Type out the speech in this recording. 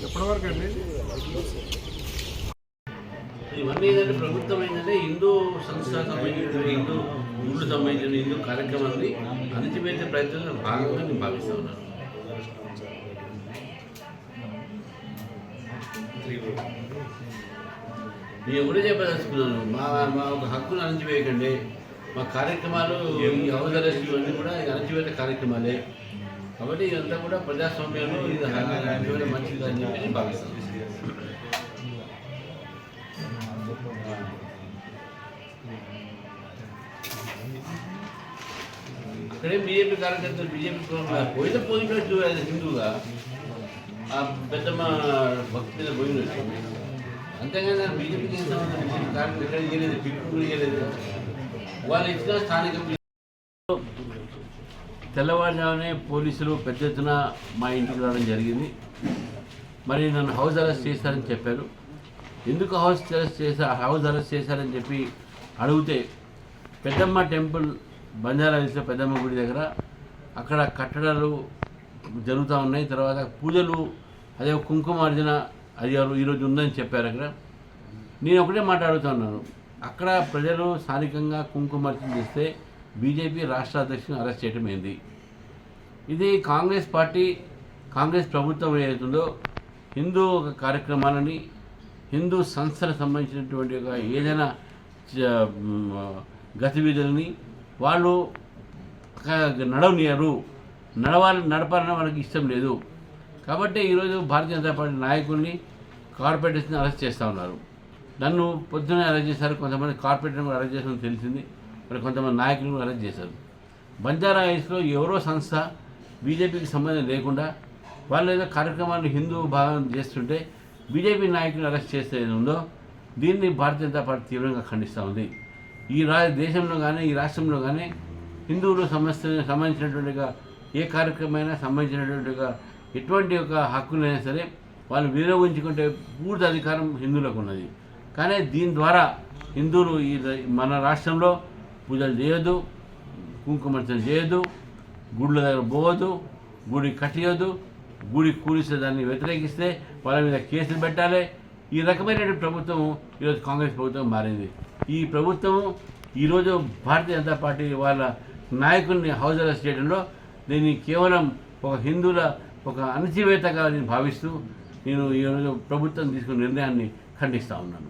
ఎప్పటి వరకు అండి ఇవన్నీ ఏంటంటే ప్రభుత్వం ఏంటంటే హిందూ సంస్థ సంబంధించిన హిందూ గుళ్ళు సంబంధించిన హిందూ కార్యక్రమాన్ని అణచివేసే ప్రయత్నంలో భాగంగా నేను భావిస్తూ ఉన్నాను. నేను కూడా చెప్పదలుచుకున్నాను, మా ఒక హక్కును అణచివేయకండి. మా కార్యక్రమాలు ఈ హౌస్ అరెస్ట్ ఇవన్నీ కూడా అణచివేత కార్యక్రమాలే కాబట్టి ఇదంతా కూడా ప్రజాస్వామ్యంలో ఇది అణచివేత మంచిది అని చెప్పి నేను భావిస్తాను. అక్కడే బీజేపీ కార్యకర్తలు బీజేపీ పోయిన పోయినట్టు హిందూగా ఆ పెద్దమ్మ భక్తి మీద పోయినట్టు అంతేగాని బీజేపీకి కార్యక్రమం ఎక్కడ చేయలేదు, పిక్కు చేయలేదు. వాళ్ళు ఇచ్చిన స్థానిక తెల్లవారుజామునే పోలీసులు పెద్ద ఎత్తున మా ఇంటికి రావడం జరిగింది. మరి నన్ను హౌస్ అరెస్ట్ చేశారని చెప్పారు. ఎందుకు హౌస్ అరెస్ట్ చేశారని చెప్పి అడిగితే పెద్దమ్మ టెంపుల్ బంజారాహిల్స్లో పెద్దమ్మ గుడి దగ్గర అక్కడ కట్టడాలు జరుగుతూ ఉన్నాయి. తర్వాత పూజలు అదే కుంకుమార్జన అది ఈరోజు ఉందని చెప్పారు. అక్కడ నేను ఒకటే మాట్లాడుతూ ఉన్నాను, అక్కడ ప్రజలు స్థానికంగా కుంకుమార్జన చేస్తే బీజేపీ రాష్ట్ర అధ్యక్షుని అరెస్ట్ చేయడం ఏంది? ఇది కాంగ్రెస్ పార్టీ కాంగ్రెస్ ప్రభుత్వం ఏదైతుందో హిందూ కార్యక్రమాలని హిందూ సంస్థలకు సంబంధించినటువంటి ఒక ఏదైనా గతివిధులని వాళ్ళు నడపాలని వాళ్ళకి ఇష్టం లేదు. కాబట్టి ఈరోజు భారతీయ జనతా పార్టీ నాయకుల్ని కార్పొరేటర్స్ని అరెస్ట్ చేస్తూ ఉన్నారు. నన్ను పొద్దున్నే అరెస్ట్ చేశారు, కొంతమంది కార్పొరేటర్ని కూడా అరెస్ట్ చేసామని తెలిసింది. మరి కొంతమంది నాయకులను కూడా అరెస్ట్ చేశారు. బంజారాహిల్స్లో ఎవరో సంస్థ బీజేపీకి సంబంధం లేకుండా వాళ్ళు ఏదో కార్యక్రమాన్ని హిందూ భాగం చేస్తుంటే బీజేపీ నాయకులను అరెస్ట్ చేస్తే ఉందో దీన్ని భారతీయ జనతా పార్టీ తీవ్రంగా ఖండిస్తూ ఉంది. ఈ దేశంలో కానీ ఈ రాష్ట్రంలో కానీ హిందువులు సంబంధించినటువంటి ఏ కార్యక్రమమైనా సంబంధించినటువంటి ఎటువంటి ఒక హక్కులైనా సరే వాళ్ళు వినియోగించుకుంటే పూర్తి అధికారం హిందువులకు ఉన్నది. కానీ దీని ద్వారా హిందువులు మన రాష్ట్రంలో పూజలు చేయొద్దు, కుంకుమార్చన చేయొద్దు, గుళ్ళ దగ్గర పోవద్దు, గుడి కట్టియొద్దు, గుడి కూలిస్తే దాన్ని వ్యతిరేకిస్తే వాళ్ళ మీద కేసులు పెట్టాలి. ఈ రకమైన ప్రభుత్వం ఈరోజు కాంగ్రెస్ ప్రభుత్వం మారింది. ఈ ప్రభుత్వం ఈరోజు భారతీయ జనతా పార్టీ వాళ్ళ నాయకుల్ని హౌస్ అరెస్ట్ చేయడంలో దీన్ని కేవలం ఒక హిందువుల ఒక అణచివేతగా నేను భావిస్తూ నేను ఈరోజు ప్రభుత్వం తీసుకున్న నిర్ణయాన్ని ఖండిస్తూ ఉన్నాను.